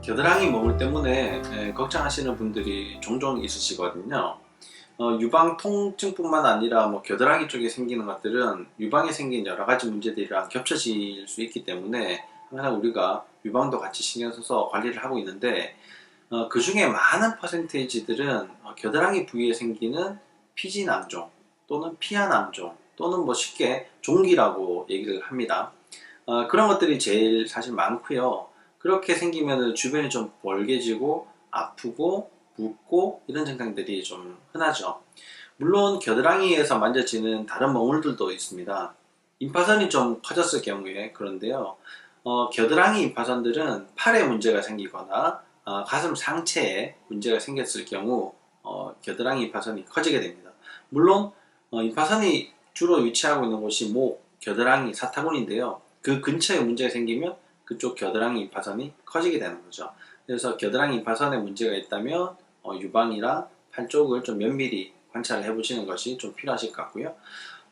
겨드랑이 멍울 때문에 걱정하시는 분들이 종종 있으시거든요. 유방 통증뿐만 아니라 겨드랑이 쪽에 생기는 것들은 유방에 생긴 여러 가지 문제들이랑 겹쳐질 수 있기 때문에 항상 우리가 유방도 같이 신경 써서 관리를 하고 있는데, 그 중에 많은 퍼센테이지들은 겨드랑이 부위에 생기는 피지낭종 또는 피하낭종 또는 쉽게 종기라고 얘기를 합니다. 그런 것들이 제일 사실 많고요. 그렇게 생기면 주변이 좀 벌게지고 아프고 붓고 이런 증상들이 좀 흔하죠. 물론 겨드랑이에서 만져지는 다른 멍울들도 있습니다. 임파선이 좀 커졌을 경우에 그런데요. 겨드랑이 임파선들은 팔에 문제가 생기거나 가슴 상체에 문제가 생겼을 경우 겨드랑이 임파선이 커지게 됩니다. 물론 임파선이 주로 위치하고 있는 곳이 목, 겨드랑이, 사타구니인데요. 그 근처에 문제가 생기면 그쪽 겨드랑이 임파선이 커지게 되는 거죠. 그래서 겨드랑이 임파선에 문제가 있다면 유방이랑 팔 쪽을 좀 면밀히 관찰을 해보시는 것이 좀 필요하실 것 같고요.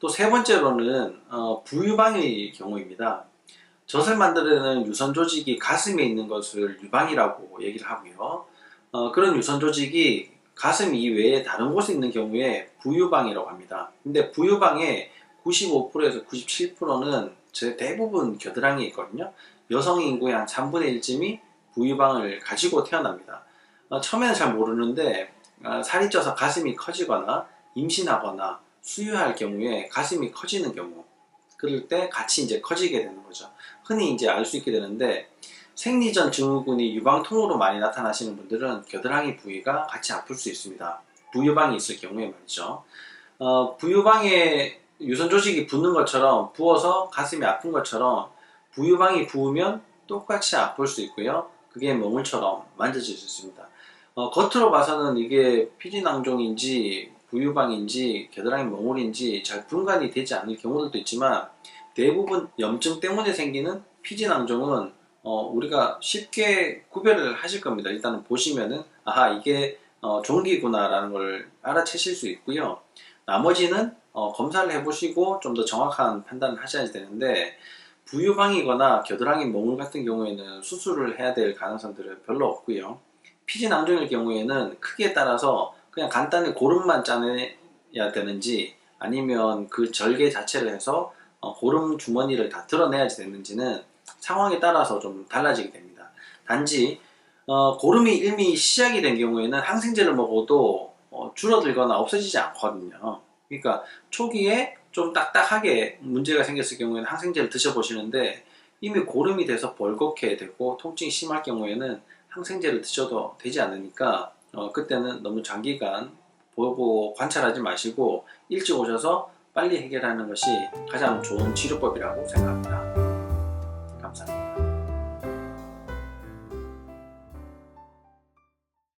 또 세 번째로는 부유방의 경우입니다. 젖을 만들어내는 유선 조직이 가슴에 있는 것을 유방이라고 얘기를 하고요. 그런 유선 조직이 가슴 이외에 다른 곳에 있는 경우에 부유방이라고 합니다. 근데 부유방의 95%에서 97%는 대부분 겨드랑이에 있거든요. 여성 인구의 한 3분의 1쯤이 부유방을 가지고 태어납니다. 처음에는 잘 모르는데 살이 쪄서 가슴이 커지거나 임신하거나 수유할 경우에 가슴이 커지는 경우, 그럴 때 같이 이제 커지게 되는 거죠. 흔히 이제 알 수 있게 되는데, 생리전 증후군이 유방통으로 많이 나타나시는 분들은 겨드랑이 부위가 같이 아플 수 있습니다. 부유방이 있을 경우에 말이죠. 부유방에 유선 조직이 붓는 것처럼, 부어서 가슴이 아픈 것처럼 부유방이 부으면 똑같이 아플 수 있고요. 그게 멍울처럼 만져질 수 있습니다. 겉으로 봐서는 이게 피지낭종인지 부유방인지 겨드랑이 멍울인지 잘 분간이 되지 않을 경우들도 있지만, 대부분 염증 때문에 생기는 피지낭종은 우리가 쉽게 구별을 하실 겁니다. 일단은 보시면은 아하, 이게 종기구나 라는 걸 알아채실 수 있고요. 나머지는 검사를 해보시고 좀 더 정확한 판단을 하셔야 되는데, 부유방이거나 겨드랑이 멍울 같은 경우에는 수술을 해야 될 가능성들은 별로 없고요. 피지낭종일 경우에는 크기에 따라서 그냥 간단히 고름만 짜내야 되는지, 아니면 그 절개 자체를 해서 고름 주머니를 다 드러내야지 되는지는 상황에 따라서 좀 달라지게 됩니다. 단지 고름이 이미 시작이 된 경우에는 항생제를 먹어도 줄어들거나 없어지지 않거든요. 그러니까 초기에 좀 딱딱하게 문제가 생겼을 경우에는 항생제를 드셔보시는데, 이미 고름이 돼서 벌겋게 되고 통증이 심할 경우에는 항생제를 드셔도 되지 않으니까 그때는 너무 장기간 보고 관찰하지 마시고 일찍 오셔서 빨리 해결하는 것이 가장 좋은 치료법이라고 생각합니다.